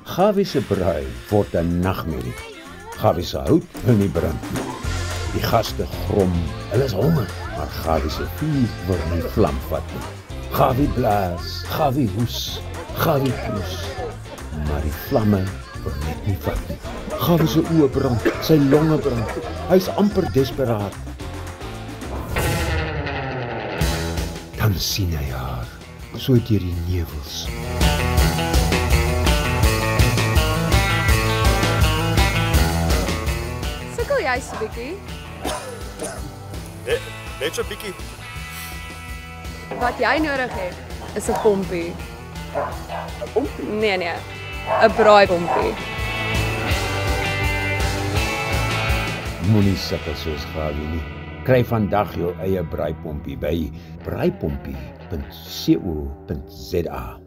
Gawie se braai word 'n nagmerrie. Gawie se hout wil nie brand nie. Die gaste grom, hulle is honger, maar Gawie se vuur wil nie vlam vat nie. Gawie blaas, Gawie hoes, Gawie knoes, maar die vlamme wil net nie vat nie. Gawie se oë brand, sy longe brand, hy's amper desperaat. Dan sien hy haar, so deur die nevels. Sukkel jy so bietjie? Net so bietjie. Wat jy nodig het, is 'n pompie. 'n Pompie? Nee, 'n braaipompie. Moenie sukkel soos Gawie nie. Kry vandag jou eie braaipompie by braaipompie.co.za.